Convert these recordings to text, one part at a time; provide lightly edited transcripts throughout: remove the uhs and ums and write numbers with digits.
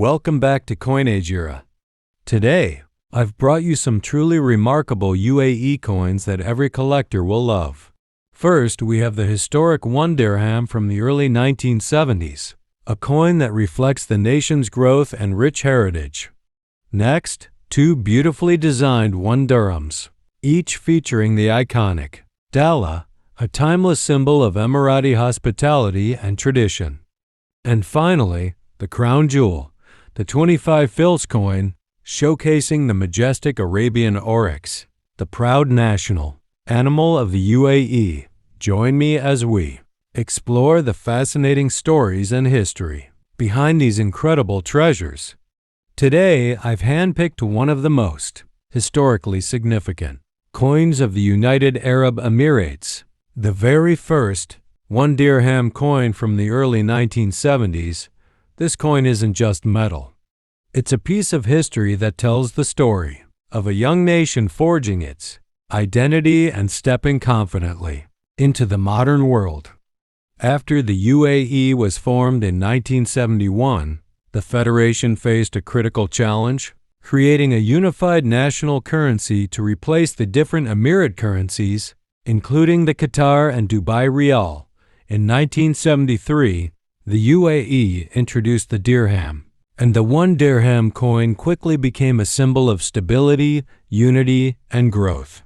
Welcome back to CoinAgeEra. Today, I've brought you some truly remarkable UAE coins that every collector will love. First, we have the historic 1 dirham from the early 1970s, a coin that reflects the nation's growth and rich heritage. Next, 2 beautifully designed 1 dirhams, each featuring the iconic Dallah, a timeless symbol of Emirati hospitality and tradition. And finally, the crown jewel, the 25 fils coin, showcasing the majestic Arabian Oryx, the proud national animal of the UAE. Join me as we explore the fascinating stories and history behind these incredible treasures. Today, I've handpicked one of the most historically significant coins of the United Arab Emirates, the very first 1 dirham coin from the early 1970s. This coin isn't just metal. It's a piece of history that tells the story of a young nation forging its identity and stepping confidently into the modern world. After the UAE was formed in 1971, the Federation faced a critical challenge, creating a unified national currency to replace the different Emirate currencies, including the Qatar and Dubai Rial. In 1973, the UAE introduced the dirham, and the 1 dirham coin quickly became a symbol of stability, unity, and growth.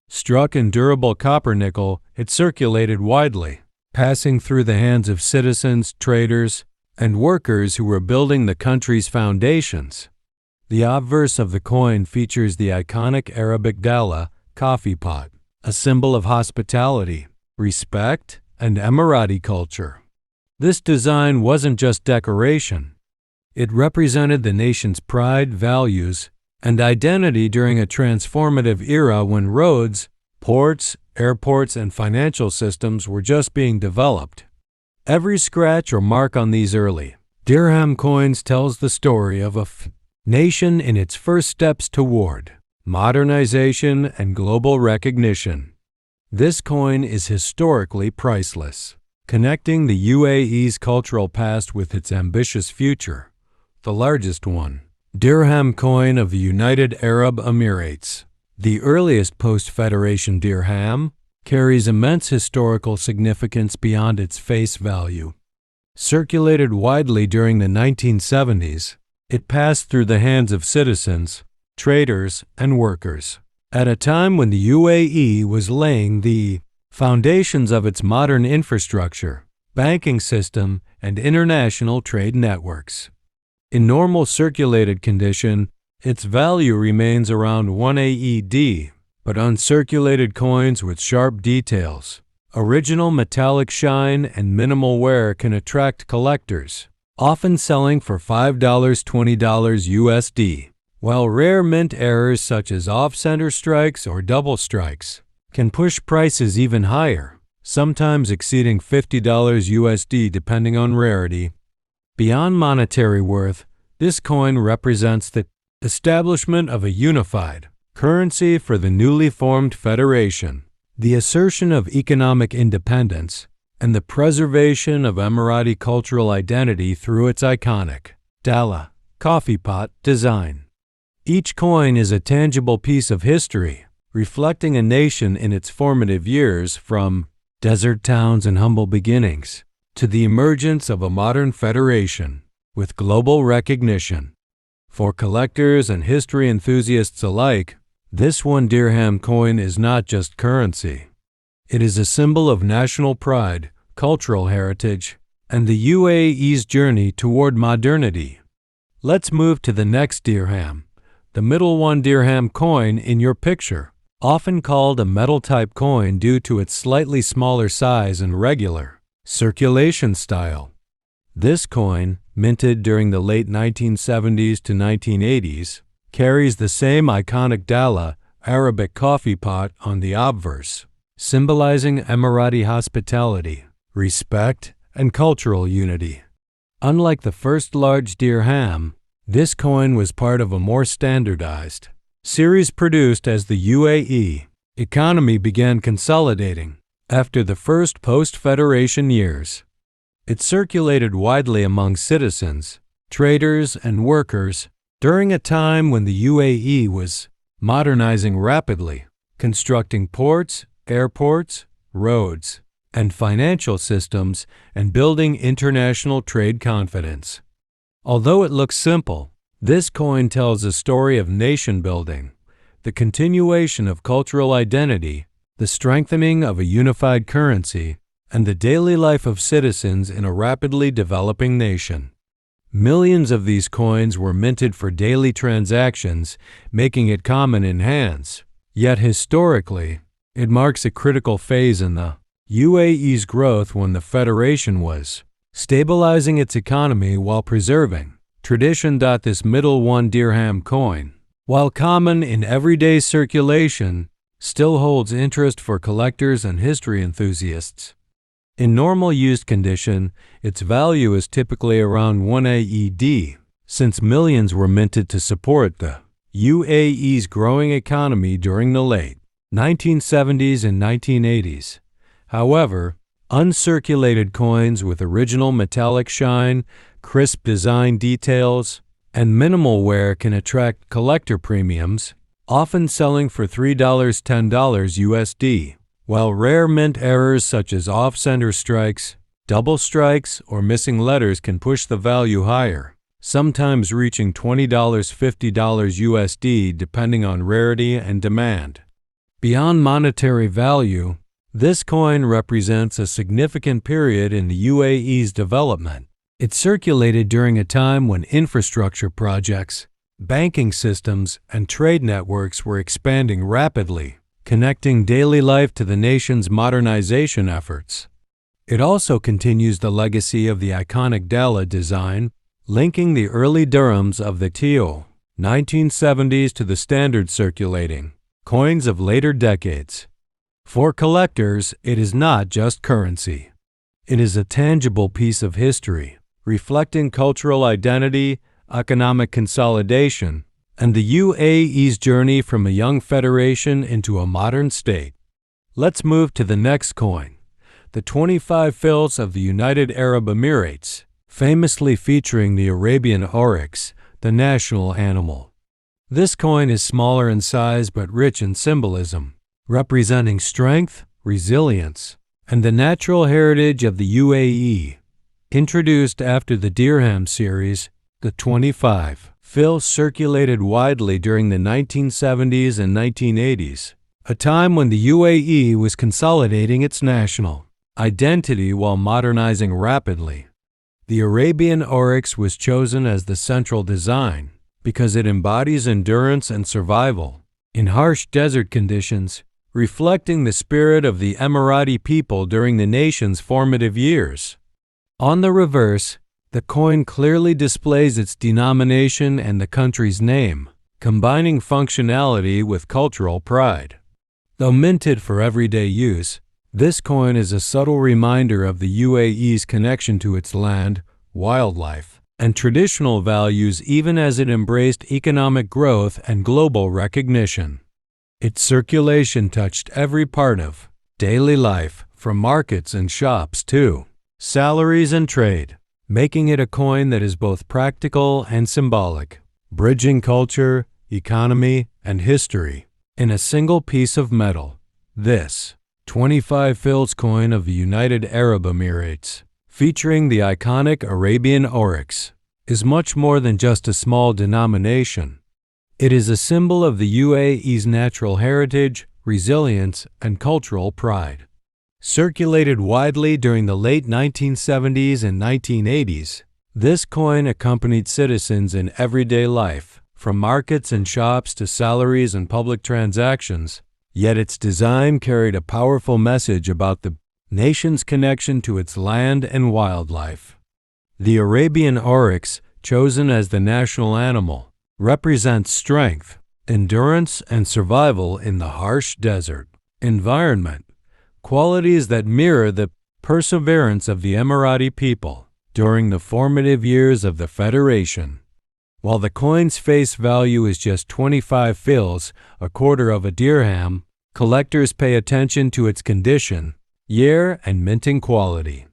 Struck in durable copper nickel, it circulated widely, passing through the hands of citizens, traders, and workers who were building the country's foundations. The obverse of the coin features the iconic Arabic Dallah coffee pot, a symbol of hospitality, respect, and Emirati culture. This design wasn't just decoration. It represented the nation's pride, values, and identity during a transformative era when roads, ports, airports, and financial systems were just being developed. Every scratch or mark on these early dirham coins tells the story of a nation in its first steps toward modernization and global recognition. This coin is historically priceless, connecting the UAE's cultural past with its ambitious future. The largest 1 dirham coin of the United Arab Emirates, the earliest post-Federation dirham, carries immense historical significance beyond its face value. Circulated widely during the 1970s, it passed through the hands of citizens, traders, and workers at a time when the UAE was laying the foundations of its modern infrastructure, banking system, and international trade networks. In normal circulated condition, its value remains around 1 AED, but uncirculated coins with sharp details, original metallic shine, and minimal wear can attract collectors, often selling for $5, $20 USD, while rare mint errors such as off-center strikes or double strikes can push prices even higher, sometimes exceeding $50 USD depending on rarity. Beyond monetary worth, this coin represents the establishment of a unified currency for the newly formed federation, the assertion of economic independence, and the preservation of Emirati cultural identity through its iconic Dallah coffee pot design. Each coin is a tangible piece of history, reflecting a nation in its formative years, from desert towns and humble beginnings to the emergence of a modern federation with global recognition. For collectors and history enthusiasts alike, this 1 dirham coin is not just currency. It is a symbol of national pride, cultural heritage, and the UAE's journey toward modernity. Let's move to the next dirham, the middle 1 dirham coin in your picture, often called a metal-type coin due to its slightly smaller size and regular circulation style. This coin, minted during the late 1970s to 1980s, carries the same iconic Dallah Arabic coffee pot on the obverse, symbolizing Emirati hospitality, respect, and cultural unity. Unlike the first large dirham, this coin was part of a more standardized series produced as the UAE economy began consolidating after the first post-Federation years. It circulated widely among citizens, traders, and workers during a time when the UAE was modernizing rapidly, constructing ports, airports, roads, and financial systems, and building international trade confidence. Although it looks simple, this coin tells a story of nation building, the continuation of cultural identity, the strengthening of a unified currency, and the daily life of citizens in a rapidly developing nation. Millions of these coins were minted for daily transactions, making it common in hands. Yet historically, it marks a critical phase in the UAE's growth when the Federation was stabilizing its economy while preserving tradition. This middle 1 dirham coin, while common in everyday circulation, still holds interest for collectors and history enthusiasts. In normal used condition, its value is typically around 1 AED, since millions were minted to support the UAE's growing economy during the late 1970s and 1980s. However, uncirculated coins with original metallic shine, crisp design details, and minimal wear can attract collector premiums, often selling for $3 to $10 USD, while rare mint errors such as off-center strikes, double strikes, or missing letters can push the value higher, sometimes reaching $20 to $50 USD depending on rarity and demand. Beyond monetary value, this coin represents a significant period in the UAE's development. It circulated during a time when infrastructure projects, banking systems, and trade networks were expanding rapidly, connecting daily life to the nation's modernization efforts. It also continues the legacy of the iconic Dallah design, linking the early dirhams of the teal 1970s to the standard circulating coins of later decades. For collectors, it is not just currency. It is a tangible piece of history, reflecting cultural identity, economic consolidation, and the UAE's journey from a young federation into a modern state. Let's move to the next coin, the 25 fils of the United Arab Emirates, famously featuring the Arabian Oryx, the national animal. This coin is smaller in size but rich in symbolism, representing strength, resilience, and the natural heritage of the UAE. Introduced after the Dirham series, the 25 fils circulated widely during the 1970s and 1980s, a time when the UAE was consolidating its national identity while modernizing rapidly. The Arabian Oryx was chosen as the central design because it embodies endurance and survival in harsh desert conditions, reflecting the spirit of the Emirati people during the nation's formative years. On the reverse, the coin clearly displays its denomination and the country's name, combining functionality with cultural pride. Though minted for everyday use, this coin is a subtle reminder of the UAE's connection to its land, wildlife, and traditional values even as it embraced economic growth and global recognition. Its circulation touched every part of daily life, from markets and shops to salaries and trade, making it a coin that is both practical and symbolic, bridging culture, economy, and history in a single piece of metal. This 25 fils coin of the United Arab Emirates, featuring the iconic Arabian Oryx, is much more than just a small denomination. It is a symbol of the UAE's natural heritage, resilience, and cultural pride. Circulated widely during the late 1970s and 1980s, this coin accompanied citizens in everyday life, from markets and shops to salaries and public transactions, yet its design carried a powerful message about the nation's connection to its land and wildlife. The Arabian Oryx, chosen as the national animal, represents strength, endurance, and survival in the harsh desert environment, qualities that mirror the perseverance of the Emirati people during the formative years of the Federation. While the coin's face value is just 25 fils, a quarter of a dirham, collectors pay attention to its condition, year, and minting quality.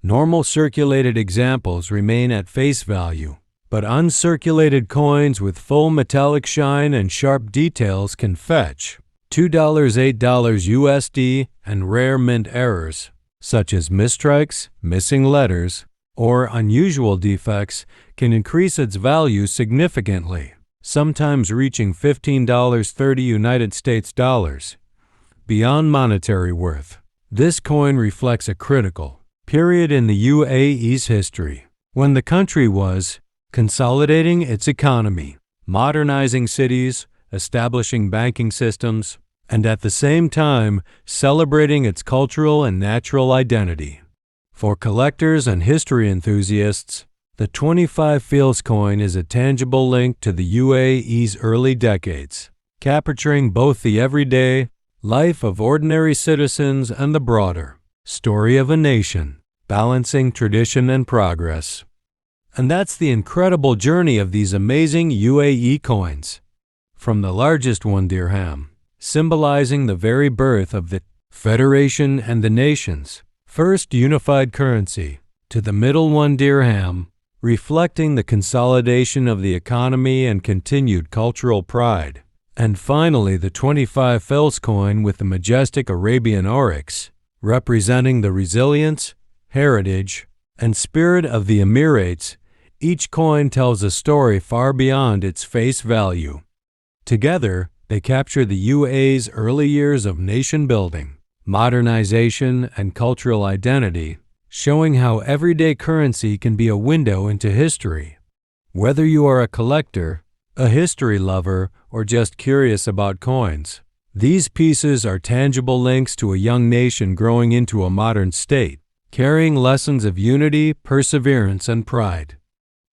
Normal circulated examples remain at face value, but uncirculated coins with full metallic shine and sharp details can fetch $2, $8 USD, and rare mint errors, such as misstrikes, missing letters, or unusual defects, can increase its value significantly, sometimes reaching $15, 30 United States dollars. Beyond monetary worth, this coin reflects a critical period in the UAE's history, when the country was consolidating its economy, modernizing cities, establishing banking systems, and at the same time celebrating its cultural and natural identity. For collectors and history enthusiasts, the 25 fils coin is a tangible link to the UAE's early decades, capturing both the everyday life of ordinary citizens and the broader story of a nation, balancing tradition and progress. And that's the incredible journey of these amazing UAE coins. From the largest one dirham, symbolizing the very birth of the Federation and the nation's first unified currency, to the middle one dirham, reflecting the consolidation of the economy and continued cultural pride. And finally, the 25 fils coin with the majestic Arabian Oryx, representing the resilience, heritage, and spirit of the Emirates. Each coin tells a story far beyond its face value. Together, they capture the UAE's early years of nation-building, modernization, and cultural identity, showing how everyday currency can be a window into history. Whether you are a collector, a history lover, or just curious about coins, these pieces are tangible links to a young nation growing into a modern state, carrying lessons of unity, perseverance, and pride.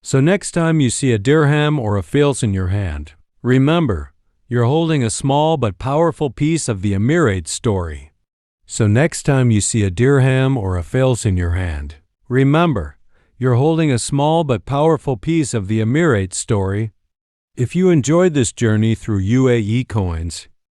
So next time you see a dirham or a fils in your hand, remember, you're holding a small but powerful piece of the Emirates story. So next time you see a dirham or a fils in your hand, remember, you're holding a small but powerful piece of the Emirates story. If you enjoyed this journey through UAE coins,